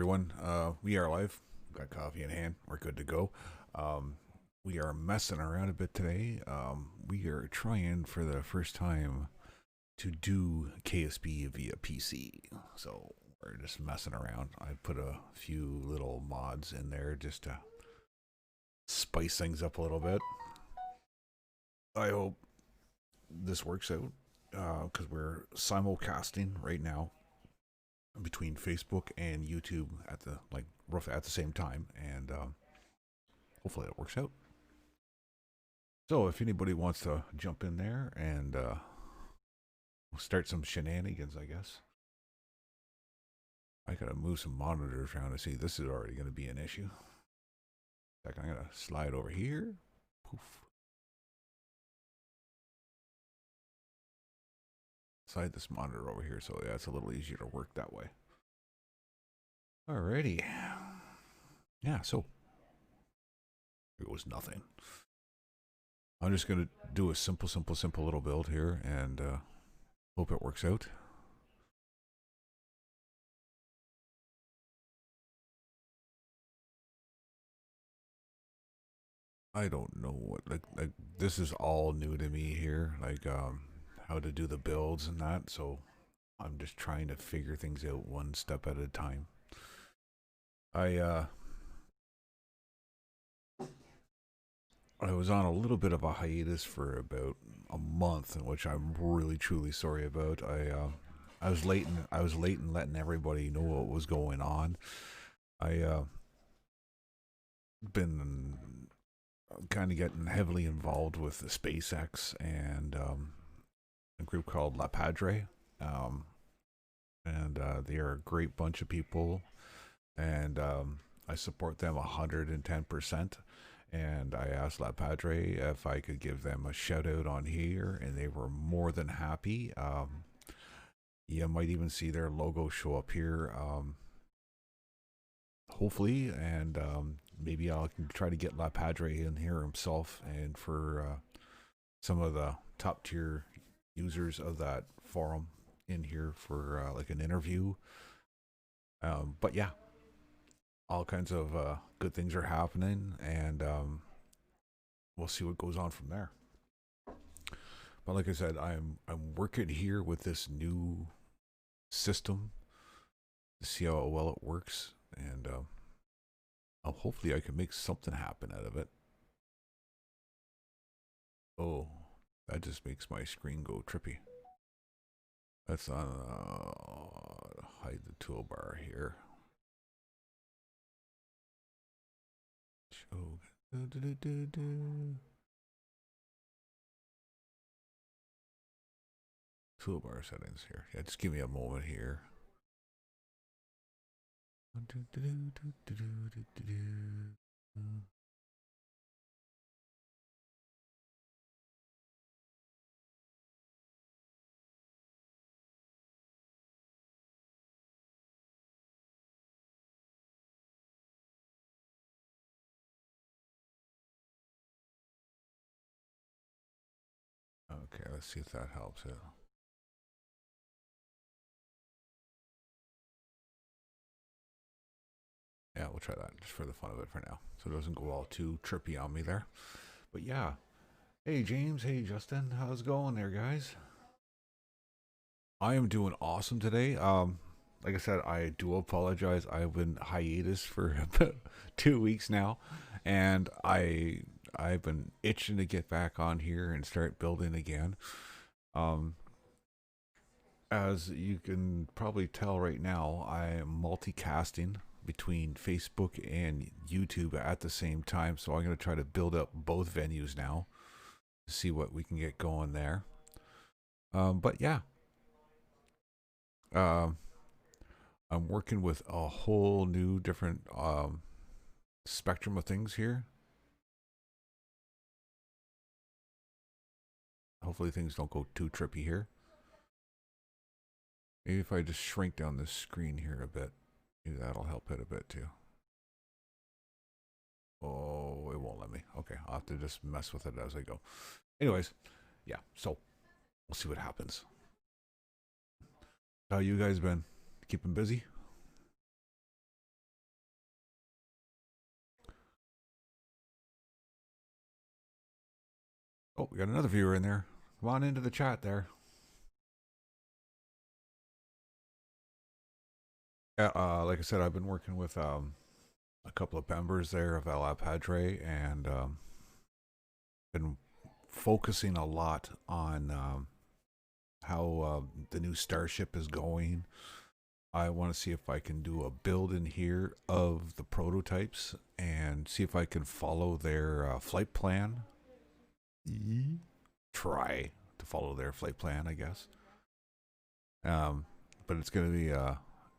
everyone. We are live. Got coffee in hand. We're good to go. Um, we are messing around a bit today. We are trying for the first time to do KSP via PC. So we're just messing around. I put a few little mods in there just to spice things up a little bit. I hope this works out because we're simulcasting right now between Facebook and YouTube at the rough at the same time, and hopefully it works out. So if anybody wants to jump in there and start some shenanigans, I guess I gotta move some monitors around to see. This is already gonna be an issue. In fact, I'm gonna slide over here. Poof. Slide this monitor over here, so yeah, it's a little easier to work that way. Alrighty. Yeah, so it was nothing. I'm just gonna do a simple little build here and hope it works out. I don't know what like this is all new to me here, how to do the builds and that. So I'm just trying to figure things out one step at a time. I I was on a little bit of a hiatus for about a month, which I'm really truly sorry about. I was late in letting everybody know what was going on. I been kind of getting heavily involved with the SpaceX and a group called La Padre, um, and they are a great bunch of people, and I support them 110%. And I asked La Padre if I could give them a shout out on here, and they were more than happy. You might even see their logo show up here, hopefully, and maybe I can try to get La Padre in here himself, and for some of the top tier users of that forum in here for like an interview. But yeah, all kinds of good things are happening, and we'll see what goes on from there. But like I said, I'm working here with this new system to see how well it works, and hopefully I can make something happen out of it. Oh, that just makes my screen go trippy. Let's hide the toolbar here. Show. Toolbar settings here. Yeah, just give me a moment here. Okay, let's see if that helps it. Yeah, we'll try that just for the fun of it for now, so it doesn't go all too trippy on me there. But yeah, hey James, hey Justin, how's it going there, guys? I am doing awesome today. Like I said, I do apologize. I've been hiatus for about 2 weeks now, and I've been itching to get back on here and start building again. Um, as you can probably tell right now, I am multicasting between Facebook and YouTube at the same time. So I'm going to try to build up both venues now to see what we can get going there. But yeah, um, I'm working with a whole new different spectrum of things here. Hopefully things don't go too trippy here. Maybe if I just shrink down this screen here a bit, maybe that'll help it a bit too. Oh, it won't let me. Okay, I'll have to just mess with it as I go. Anyways, yeah, so we'll see what happens. How you guys been? Keeping busy? Oh, we got another viewer in there. Come on into the chat there. Yeah, like I said, I've been working with a couple of members there of El Padre, and been focusing a lot on how the new Starship is going. I want to see if I can do a build in here of the prototypes and see if I can follow their flight plan. Try to follow their flight plan, I guess. But it's going to be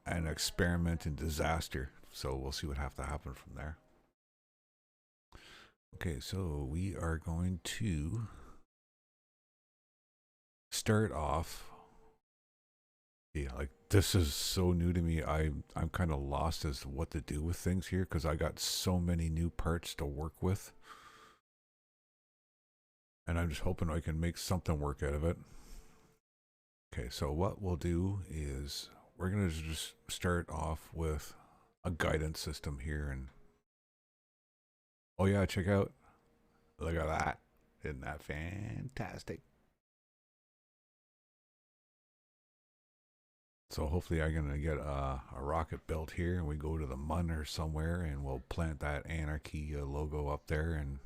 an experiment in disaster, so we'll see what have to happen from there. Okay, so we are going to start off. Yeah, like this is so new to me. I'm kind of lost as to what to do with things here because I got so many new parts to work with, and I'm just hoping I can make something work out of it. Okay, so what we'll do is we're gonna just start off with a guidance system here, and oh yeah, check out, look at that, isn't that fantastic? So hopefully I'm gonna get a rocket built here, and we go to the Mun or somewhere, and we'll plant that Anarchy logo up there and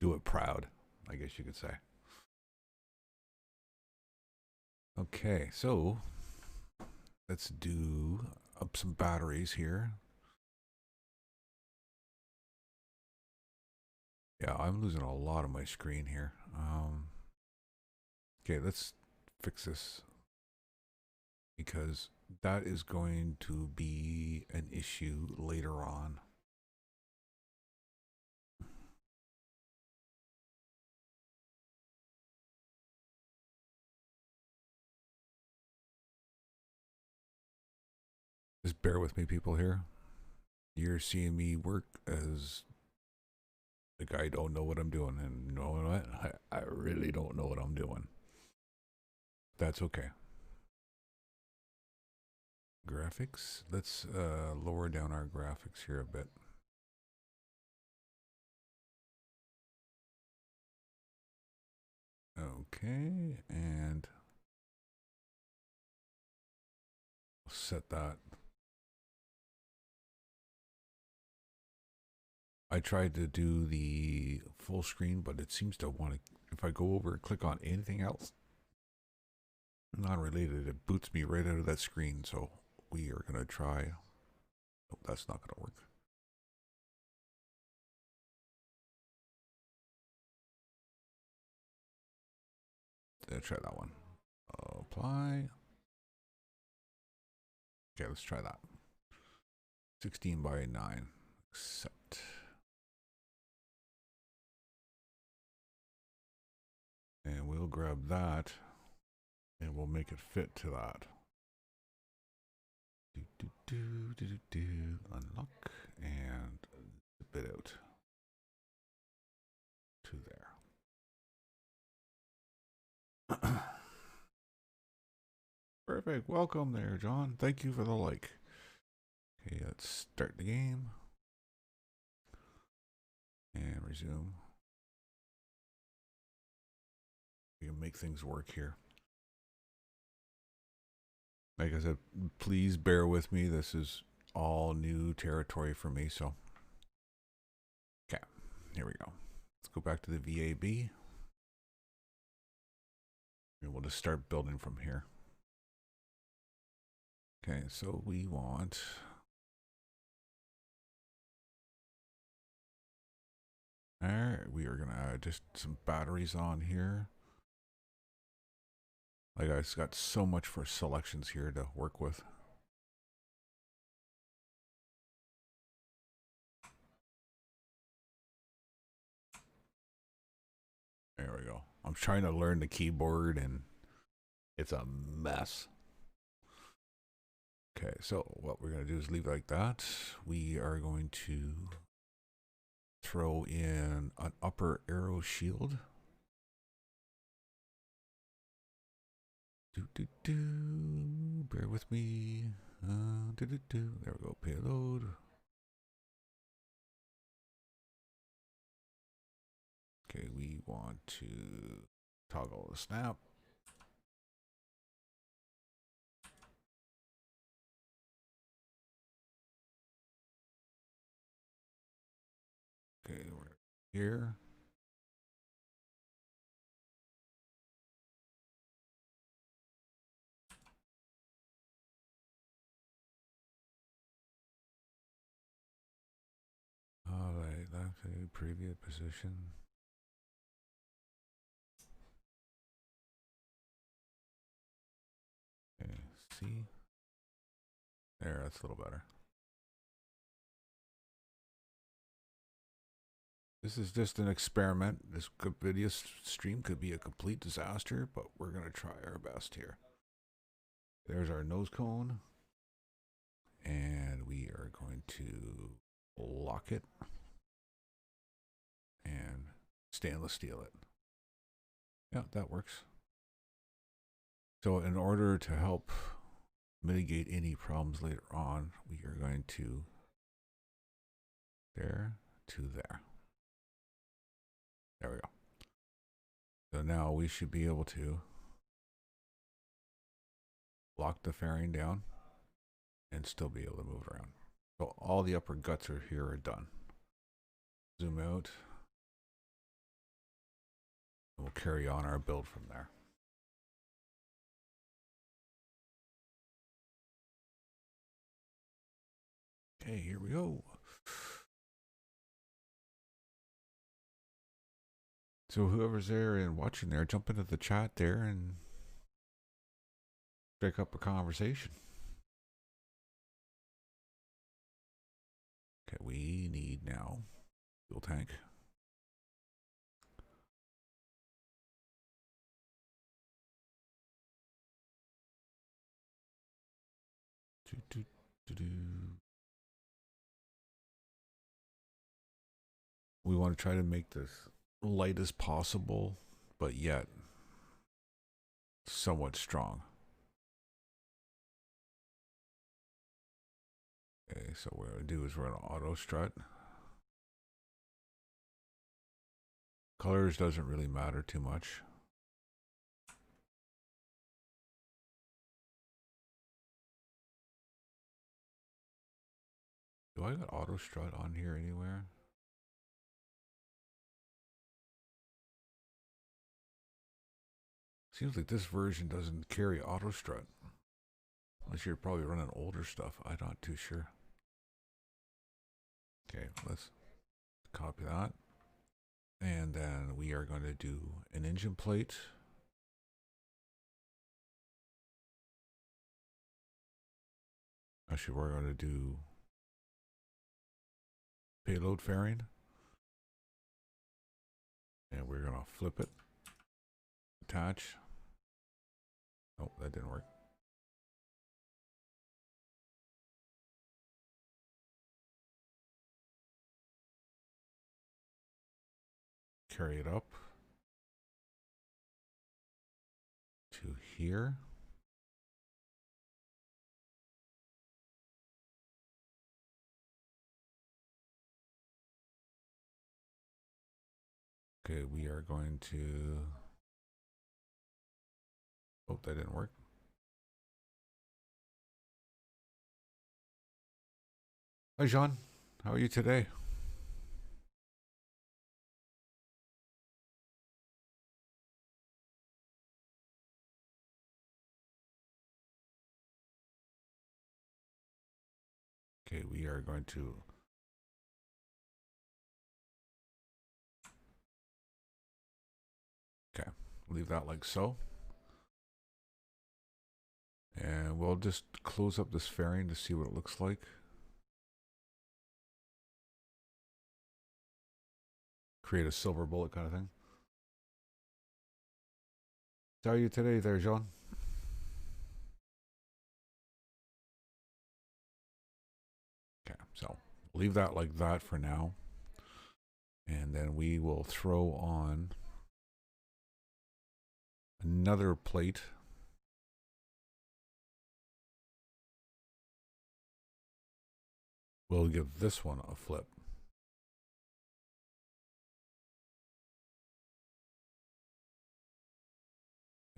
do it proud, I guess you could say. Okay, so let's do up some batteries here. Yeah, I'm losing a lot of my screen here. Okay, let's fix this because that is going to be an issue later on. Just bear with me, people here. You're seeing me work as like I don't know what I'm doing, and you know what? I really don't know what I'm doing. That's okay. Graphics. Let's lower down our graphics here a bit. Okay, and set that. I tried to do the full screen, but it seems to want to, if I go over and click on anything else non-related, it boots me right out of that screen. So we are going to try. Oh, that's not going to work. Let's try that one. Apply. Okay, let's try that. 16 by 9. Accept. And we'll grab that and we'll make it fit to that. Unlock and zip it out to there. Perfect. Welcome there, John. Thank you for the like. Okay, let's start the game and resume. We can make things work here. Like I said, please bear with me. This is all new territory for me. So, okay, here we go. Let's go back to the VAB. And we'll just start building from here. Okay, so we want alright, we are gonna add just some batteries on here. Like I just got so much for selections here to work with. There we go. I'm trying to learn the keyboard and it's a mess. Okay, so what we're going to do is leave it like that. We are going to throw in an upper arrow shield. Bear with me. There we go. Payload. Okay, we want to toggle the snap. Okay, we're here. All right, that's a previous position. Okay, see? There, that's a little better. This is just an experiment. This video stream could be a complete disaster, but we're going to try our best here. There's our nose cone. And we are going to lock it and stainless steel it. Yeah, that works. So in order to help mitigate any problems later on, we are going to there to there. There we go. So now we should be able to lock the fairing down and still be able to move around. So all the upper guts are here are done. Zoom out. We'll carry on our build from there. Okay, here we go. So whoever's there and watching there, jump into the chat there and strike up a conversation. Okay, we need now fuel tank. We want to try to make this light as possible, but yet somewhat strong. Okay, so what we're going to do is we're going to auto strut. Colors doesn't really matter too much. Do I got auto strut on here anywhere? Seems like this version doesn't carry auto strut. Unless you're probably running older stuff. I'm not too sure. Okay, let's copy that. And then we are going to do an engine plate. Actually, we're going to do payload fairing. And we're going to flip it. Attach. Oh, that didn't work. Carry it up to here. Okay, we are going to... Oh, that didn't work. Hi, Jean. How are you today? Okay, we are going to... Okay, leave that like so. And we'll just close up this fairing to see what it looks like. Create a silver bullet kind of thing. How are you today there, Jean? Okay, so leave that like that for now. And then we will throw on another plate. We'll give this one a flip.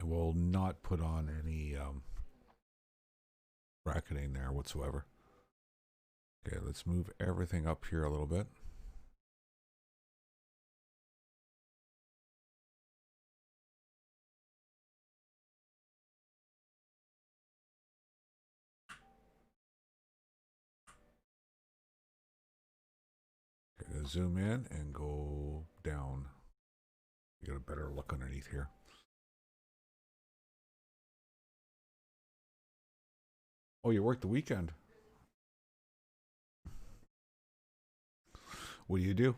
I will not put on any bracketing there whatsoever. Okay, let's move everything up here a little bit. Okay, zoom in and go down. You get a better look underneath here. Oh, you worked the weekend. What do you do?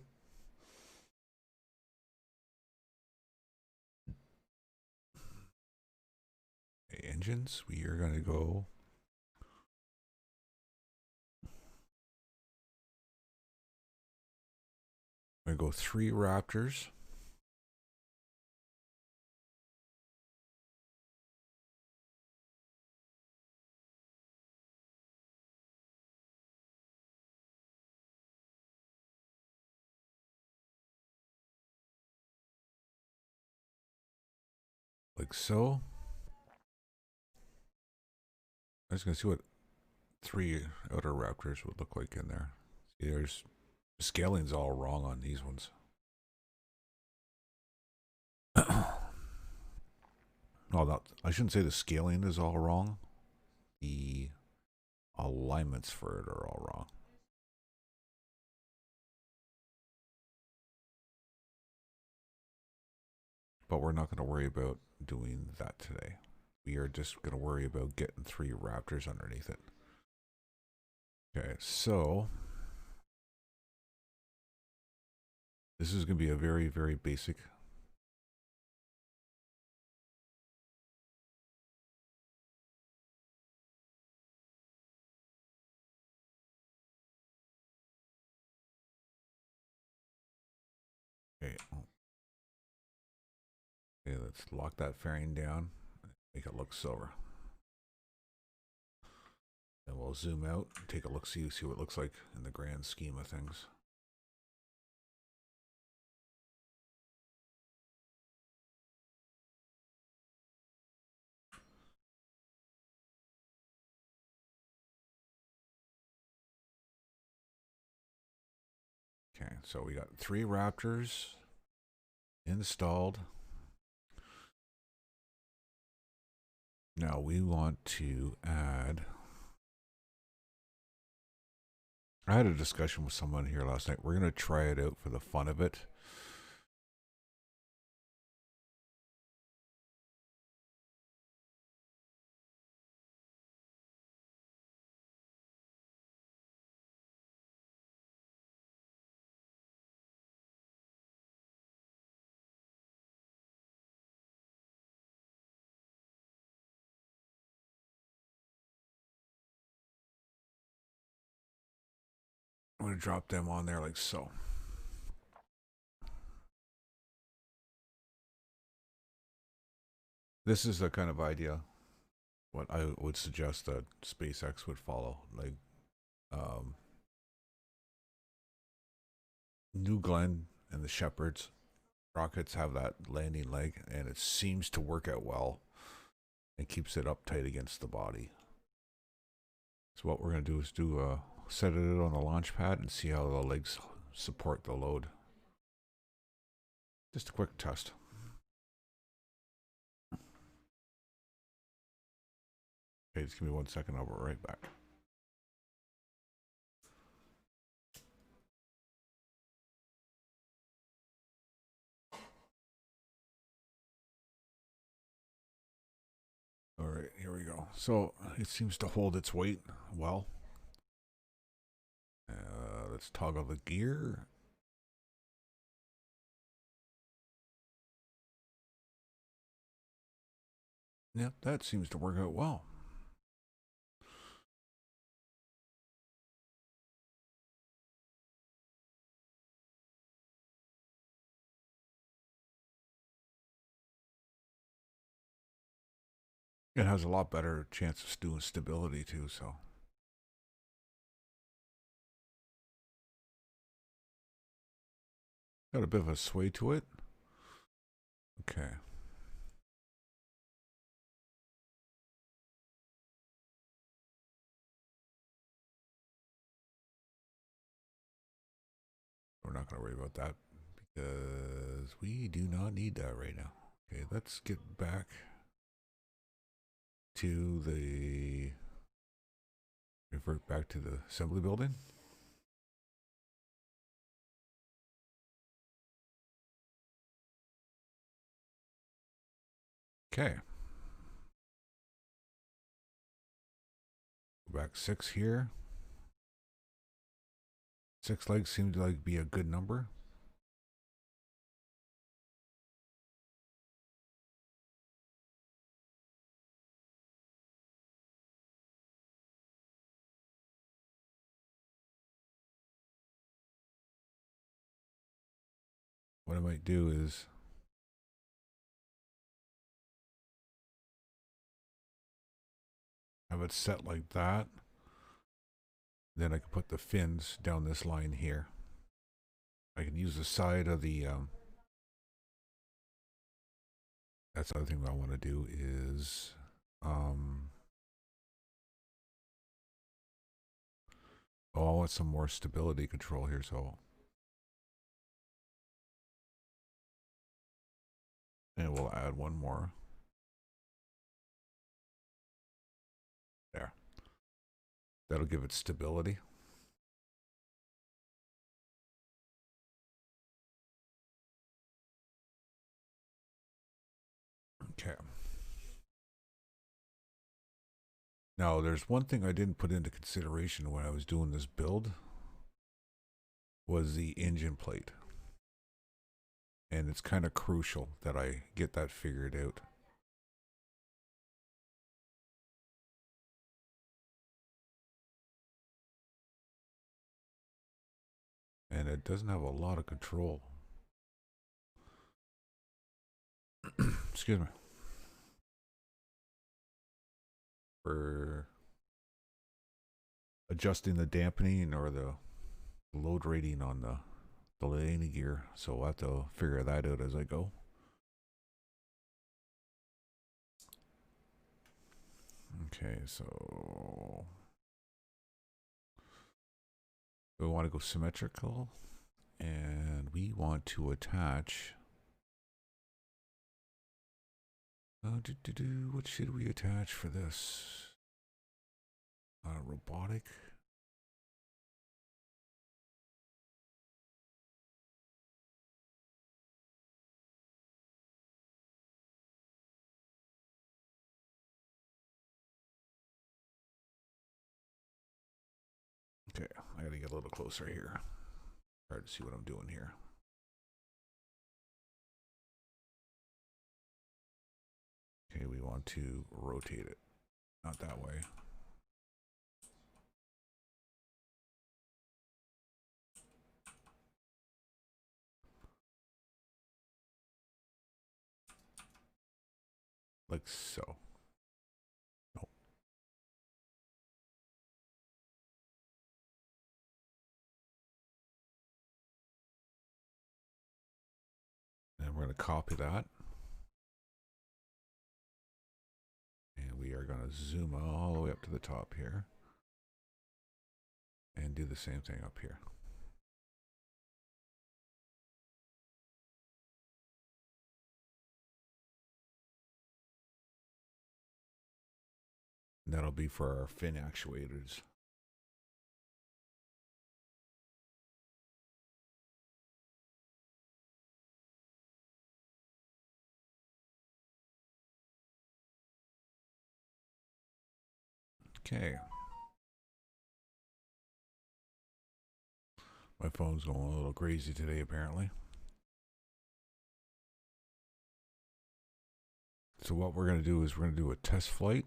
Okay, engines. We are going to go. I'm going to go 3 Raptors. Like so. I was going to see what 3 outer Raptors would look like in there. See, there's scaling's all wrong on these ones. No, I shouldn't say the scaling is all wrong. The alignments for it are all wrong. But we're not going to worry about doing that today. We are just going to worry about getting 3 Raptors underneath it. Okay, so this is going to be a very, very basic. Okay. Okay, let's lock that fairing down. Make it look silver. Then we'll zoom out, take a look, see what it looks like in the grand scheme of things. Okay, so we got 3 Raptors installed. Now we want to add. I had a discussion with someone here last night. We're going to try it out for the fun of it. I'm going to drop them on there like so. This is the kind of idea what I would suggest that SpaceX would follow. Like New Glenn and the Shepherds rockets have that landing leg, and it seems to work out well and keeps it up tight against the body. So what we're going to do is set it on the launch pad and see how the legs support the load. Just a quick test. Okay, just give me 1 second. I'll be right back. All right, here we go. So it seems to hold its weight well. Let's toggle the gear. Yep, that seems to work out well. It has a lot better chance of doing stability too, so. Got a bit of a sway to it. Okay. not going to worry about that because we do not need that right now. Okay, let's get back to the, revert back to the assembly building. Okay. Go back 6 here. 6 legs seem to like be a good number. What I might do is have it set like that. Then I can put the fins down this line here. I can use the side of the, that's the other thing that I want to do is, oh, I want some more stability control here, so. And we'll add one more. There. That'll give it stability. Okay. Now, there's one thing I didn't put into consideration when I was doing this build was the engine plate. And it's kind of crucial that I get that figured out. And it doesn't have a lot of control. Excuse me. For adjusting the dampening or the load rating on the landing gear. So I'll have to figure that out as I go. Okay, so we want to go symmetrical, and we want to attach. What should we attach for this? Robotic. Okay, I gotta get a little closer here. Hard to see what I'm doing here. Okay, we want to rotate it. Not that way. Like so. Nope. And we're going to copy that. And we are going to zoom all the way up to the top here. And do the same thing up here. And that'll be for our fin actuators. Okay. My phone's going a little crazy today, apparently. So what we're going to do is we're going to do a test flight.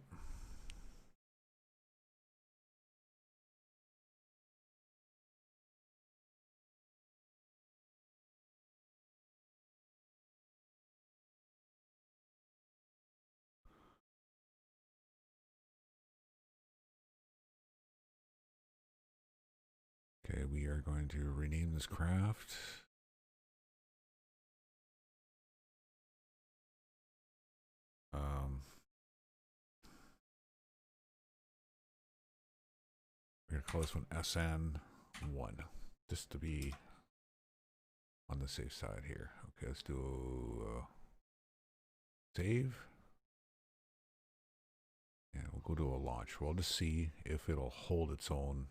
Okay, we are going to rename this craft. We're going to call this one SN1, just to be on the safe side here. Okay, let's do save. And we'll go to a launch. We'll just see if it'll hold its own.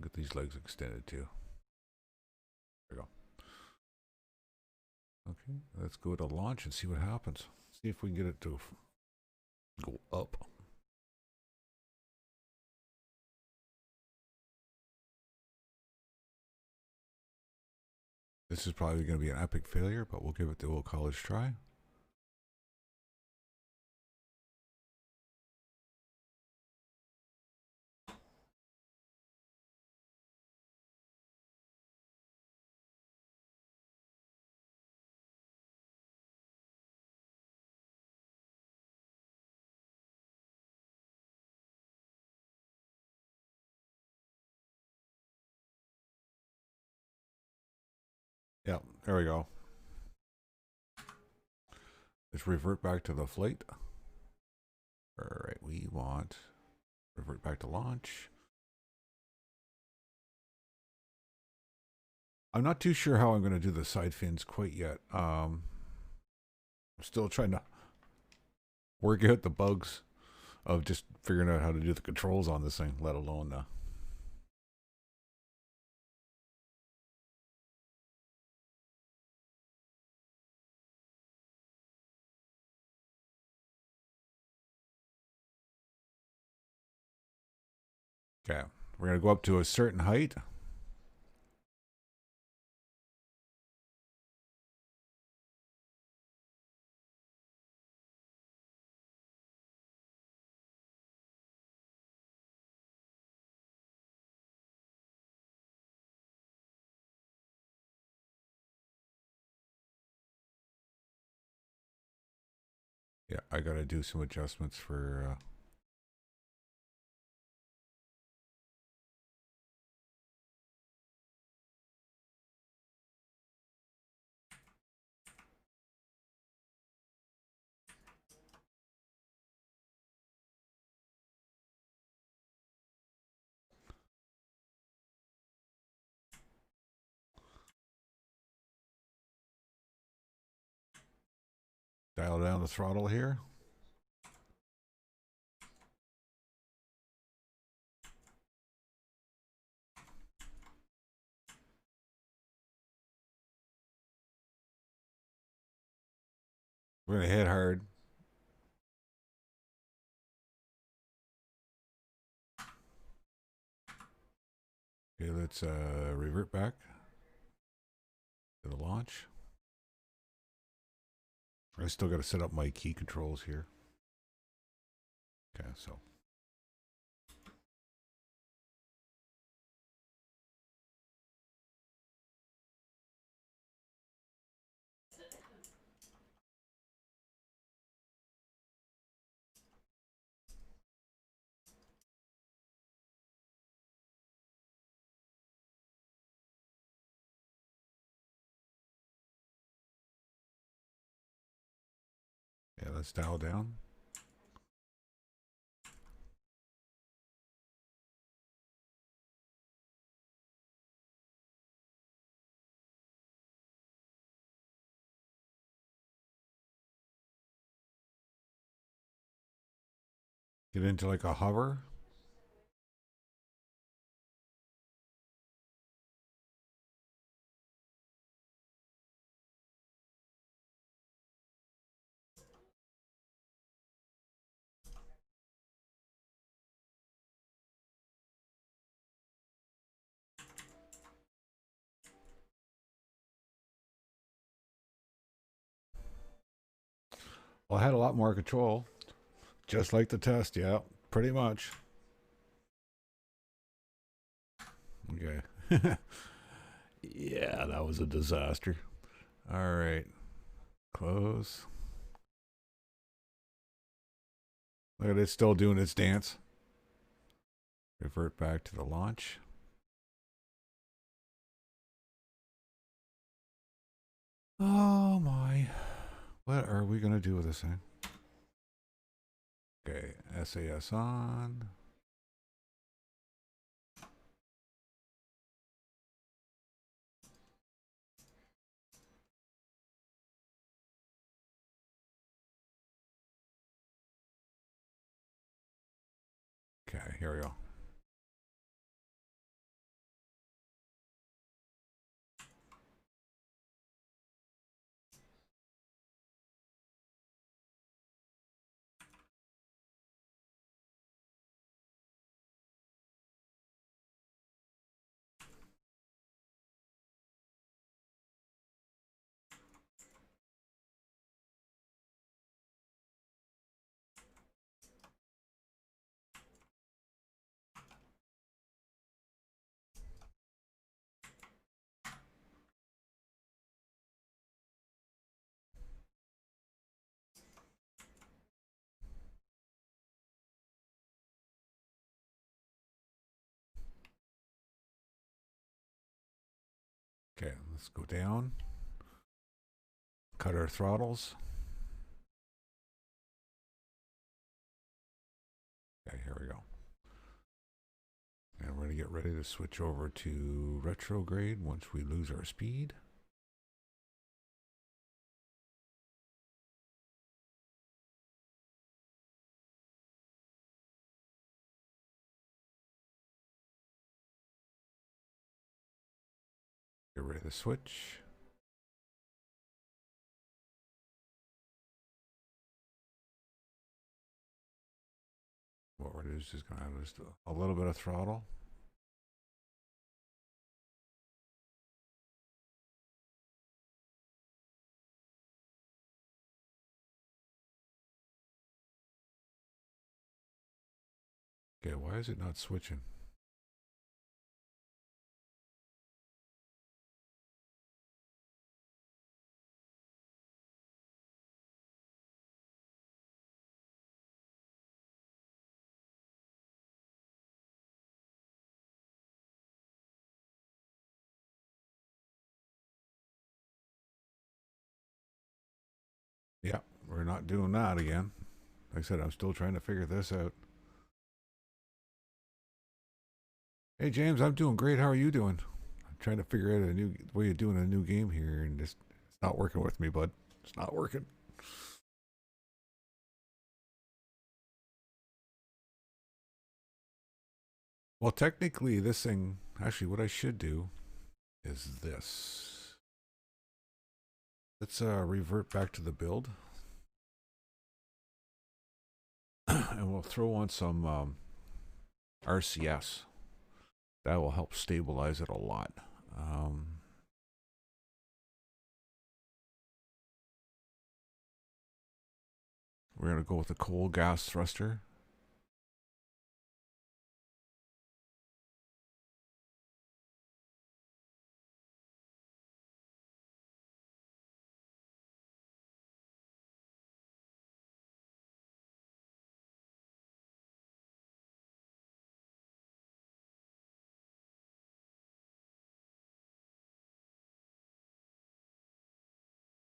Get these legs extended too. There we go. Okay, let's go to launch and see what happens. See if we can get it to go up. This is probably going to be an epic failure, but we'll give it the old college try. Yeah, there we go. Let's revert back to the flight. All right, we want revert back to launch. I'm not too sure how I'm going to do the side fins quite yet. I'm still trying to work out the bugs of just figuring out how to do the controls on this thing, let alone okay, we're going to go up to a certain height. Yeah, I got to do some adjustments for dial down the throttle here. We're going to hit hard. Okay, let's revert back to the launch. I still got to set up my key controls here. Okay, so. Yeah, let's dial down. Get into like a hover. Well, I had a lot more control. Just like the test, yeah, pretty much. Okay. Yeah, that was a disaster. All right. Close. Look at it still doing its dance. Revert back to the launch. Oh my. What are we going to do with this thing? Okay. SAS on. Okay, here we go. Okay, let's go down. Cut our throttles. Okay, here we go. And we're going to get ready to switch over to retrograde once we lose our speed. Get rid of the switch. What we're doing is just going to have just a little bit of throttle. Okay, why is it not switching? Yeah, we're not doing that again. Like I said, I'm still trying to figure this out. Hey James, I'm doing great. How are you doing? I'm trying to figure out a new way of doing a new game here, and it's not working with me, bud. It's not working. Well, technically, this thing, actually, what I should do is this. Let's revert back to the build. And we'll throw on some RCS. That will help stabilize it a lot. We're going to go with the coal gas thruster.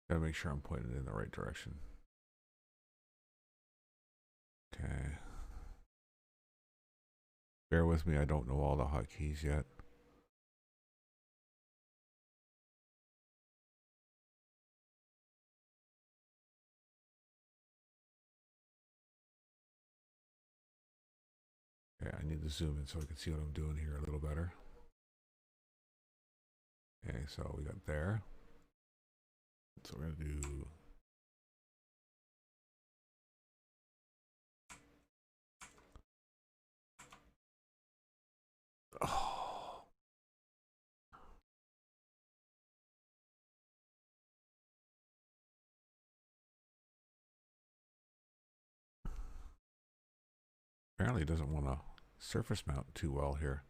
Gotta make sure I'm pointing it in the right direction. Okay. Bear with me, I don't know all the hotkeys yet. Okay, I need to zoom in so I can see what I'm doing here a little better. Okay, so we got there. So we're gonna do oh. Apparently it doesn't want to surface mount too well here.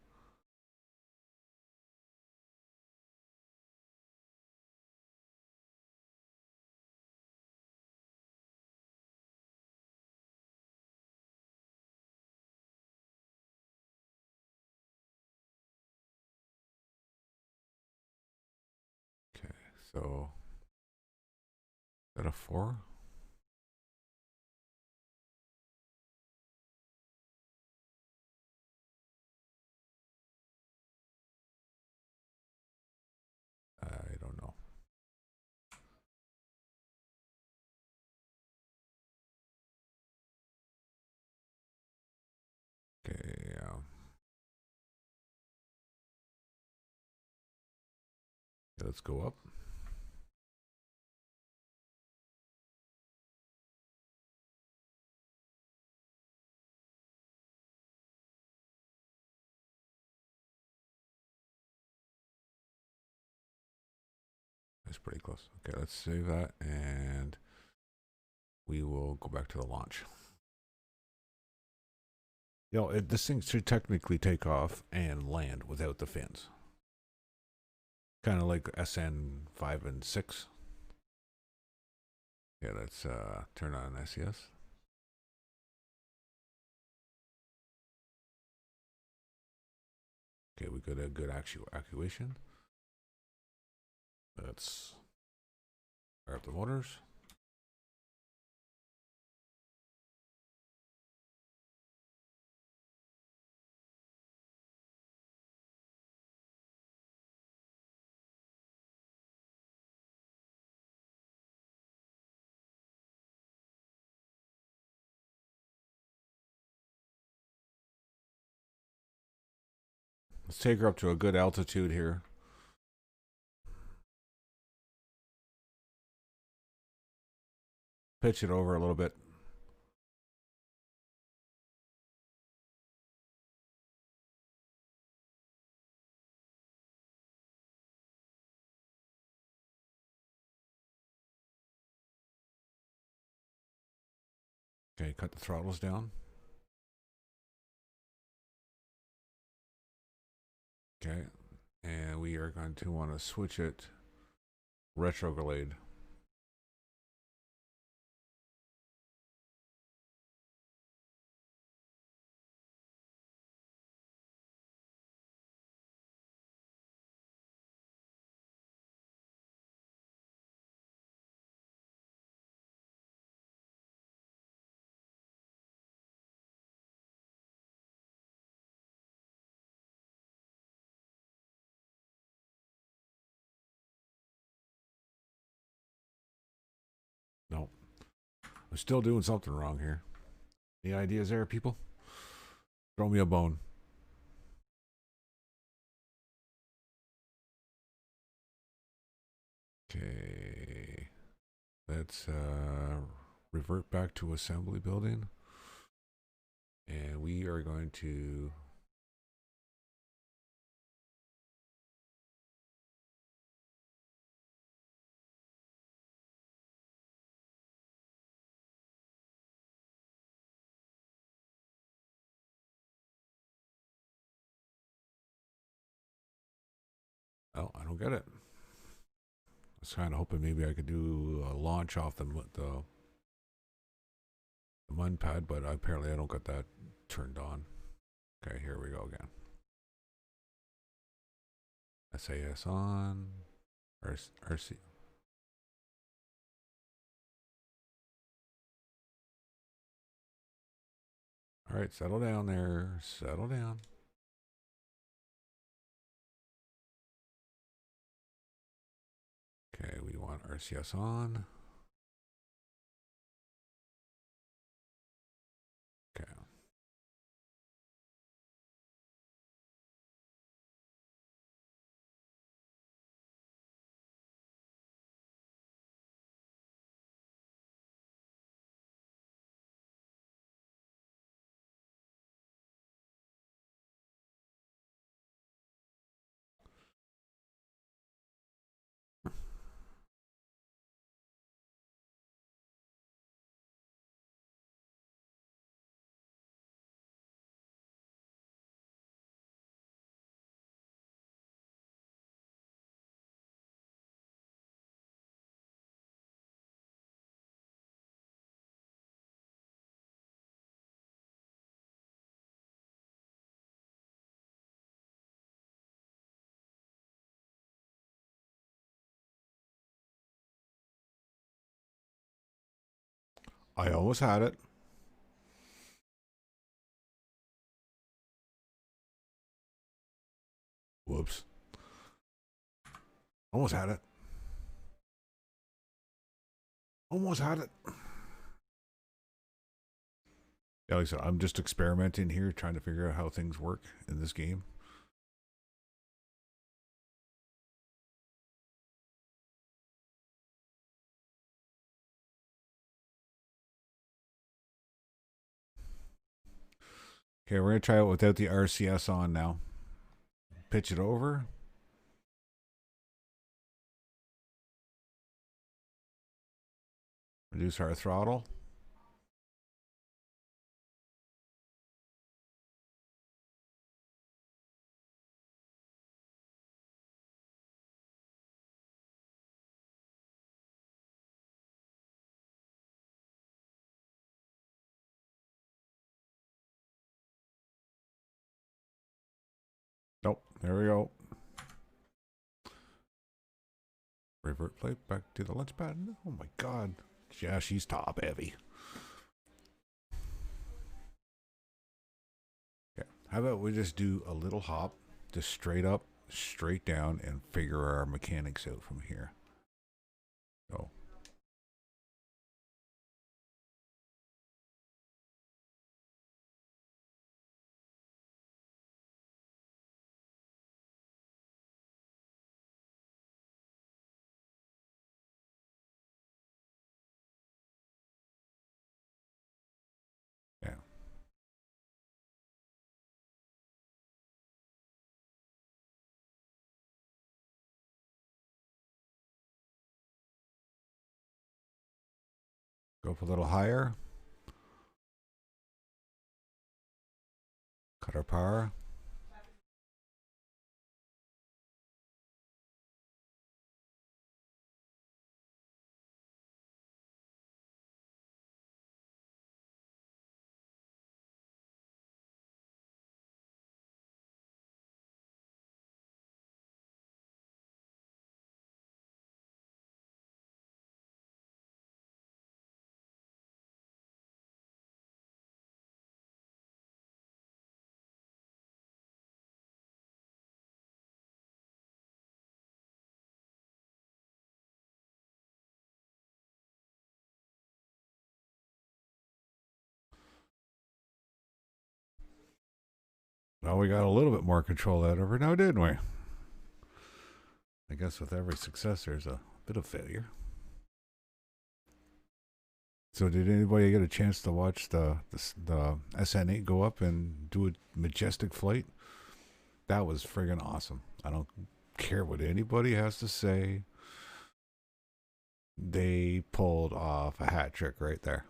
Okay, so is that a 4? Okay, let's go up. That's pretty close. Okay, let's save that and we will go back to the launch. You know, this thing should technically take off and land without the fins. Kind of like SN 5 and 6. Yeah, let's turn on SES. Okay, we got a good actuation. Let's fire up the motors. Let's take her up to a good altitude here. Pitch it over a little bit. Okay, cut the throttles down. Okay, and we are going to want to switch it retrograde. No, I'm still doing something wrong here. Any ideas there, people? Throw me a bone. Okay, let's revert back to assembly building. And we are going to oh, I don't get it. I was kind of hoping maybe I could do a launch off the MUN pad, but apparently I don't got that turned on. Okay, here we go again. SAS on. RC. All right, settle down there. Settle down. Okay, we want RCS on. Okay. I almost had it. Whoops. Almost had it. Almost had it. Yeah, like I said, I'm just experimenting here, trying to figure out how things work in this game. Okay, we're gonna try it without the RCS on now. Pitch it over. Reduce our throttle. Nope. There we go. Revert plate back to the launch pad. Oh my god. Yeah, she's top heavy. Okay. How about we just do a little hop, just straight up, straight down, and figure our mechanics out from here. Oh. Yeah. Go up a little higher. Cut our power. Well, we got a little bit more control out of her now, didn't we? I guess with every success, there's a bit of failure. So, did anybody get a chance to watch the SN8 go up and do a majestic flight? That was friggin' awesome. I don't care what anybody has to say. They pulled off a hat trick right there.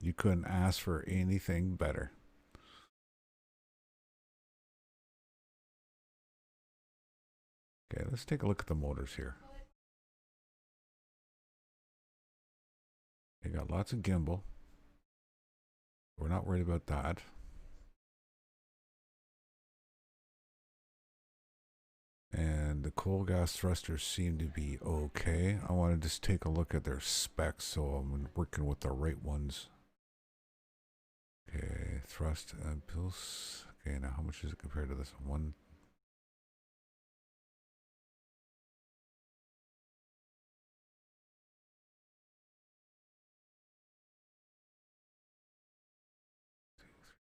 You couldn't ask for anything better. Okay, let's take a look at the motors here. They got lots of gimbal. We're not worried about that. And the coal gas thrusters seem to be okay. I want to just take a look at their specs so I'm working with the right ones. Okay, thrust and pulse. Okay, now how much is it compared to this one?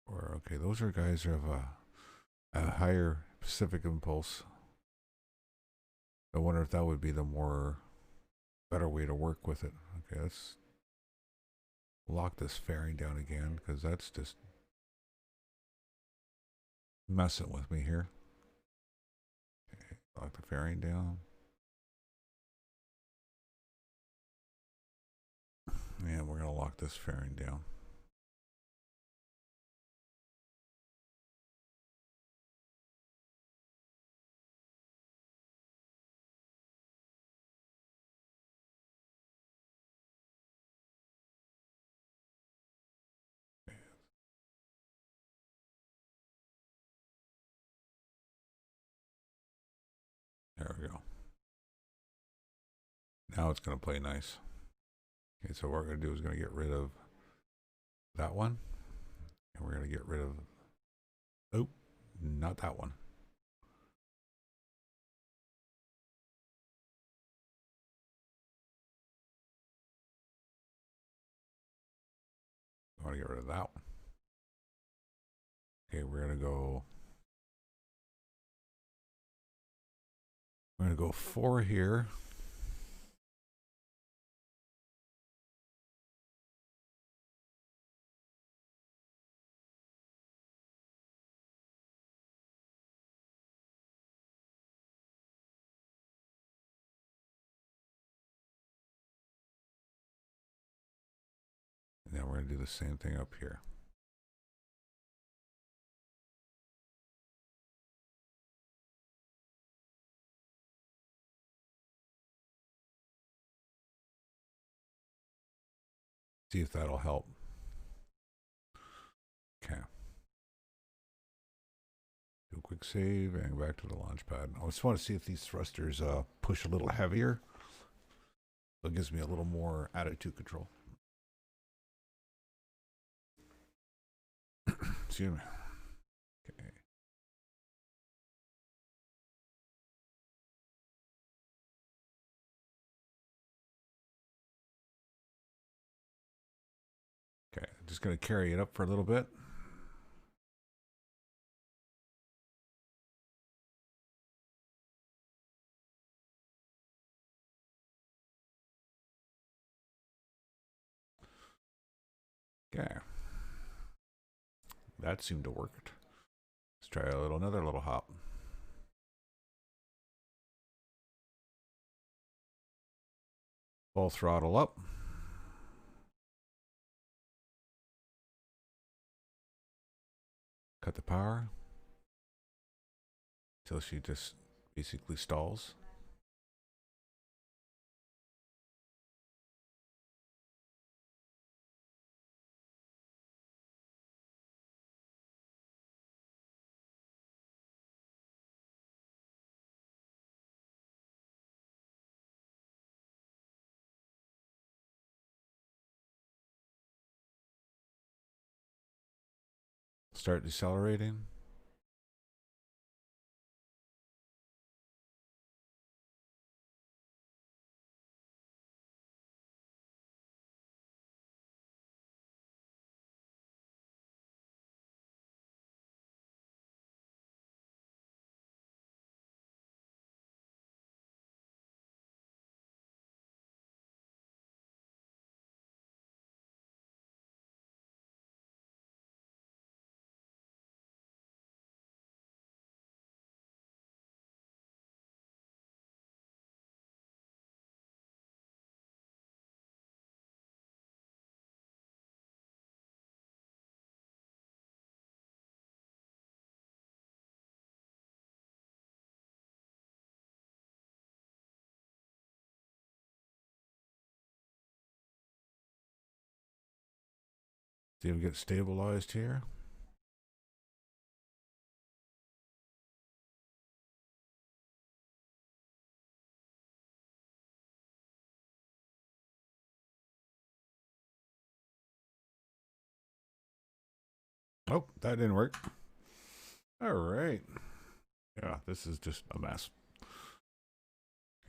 Or okay, those are guys who have a higher Pacific impulse. I wonder if that would be the more better way to work with it. Okay, let's lock this fairing down again because that's just messing with me here. Okay, lock the fairing down. And we're going to lock this fairing down. There we go. Now it's going to play nice. Okay, so what we're going to do is going to get rid of that one. And we're going to get rid of, oh, not that one. I want to get rid of that one. Okay, we're going to go, we're going to go 4 here. Now we're going to do the same thing up here. See if that'll help. Okay. Do a quick save and back to the launch pad. I just want to see if these thrusters push a little heavier. So it gives me a little more attitude control. Excuse me. Okay. Okay, just going to carry it up for a little bit. Okay. That seemed to work. Let's try another little hop. Full throttle up. Cut the power until she just basically stalls. Start decelerating. See if we get stabilized here. Oh, that didn't work. All right. Yeah, this is just a mess.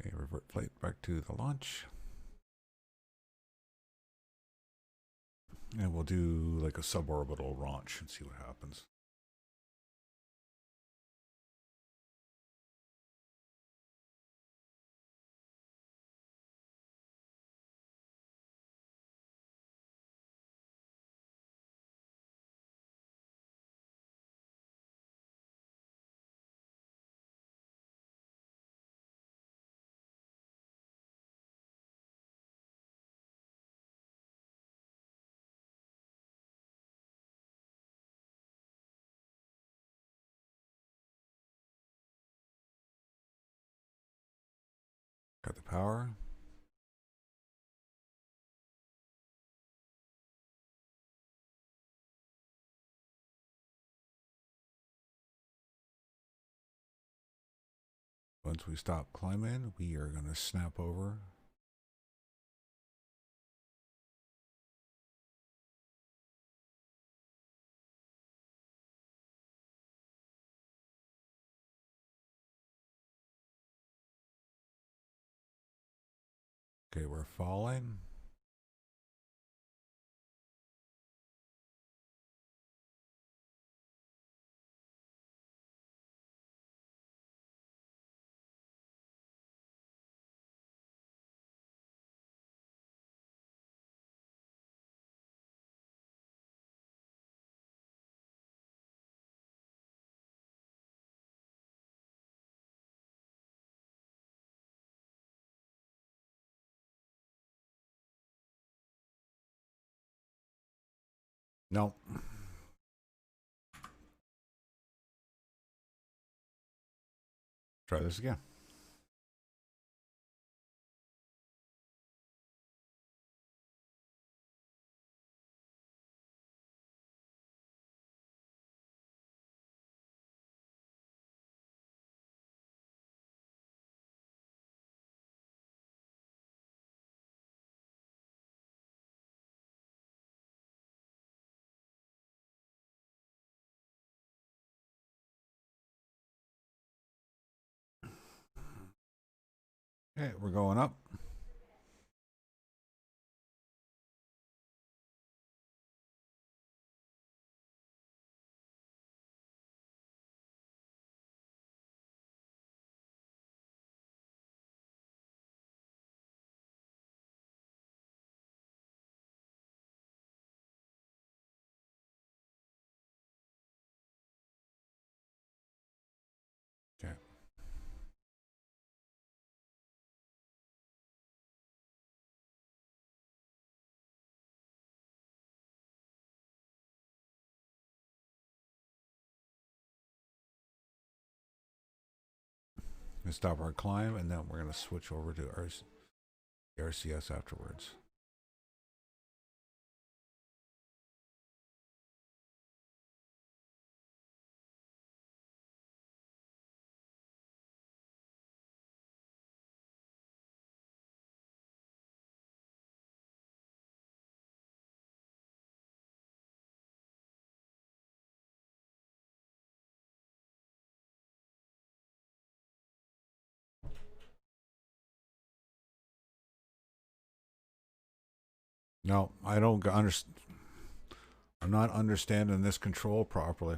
Okay, revert flight back to the launch. And we'll do like a suborbital launch and see what happens. Got the power. Once we stop climbing, we are going to snap over. Okay, we're falling. No. Try this again. Okay, we're going up. Okay. Gonna stop our climb, and then we're gonna switch over to RCS afterwards. No, I don't understand. I'm not understanding this control properly.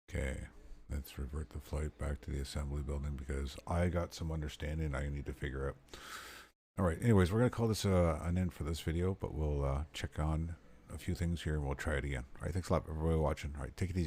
Okay, let's revert the flight back to the assembly building because I got some understanding I need to figure out. All right, anyways, we're going to call this an end for this video, but we'll check on a few things here and we'll try it again. All right, thanks a lot, everybody watching. All right, take it easy.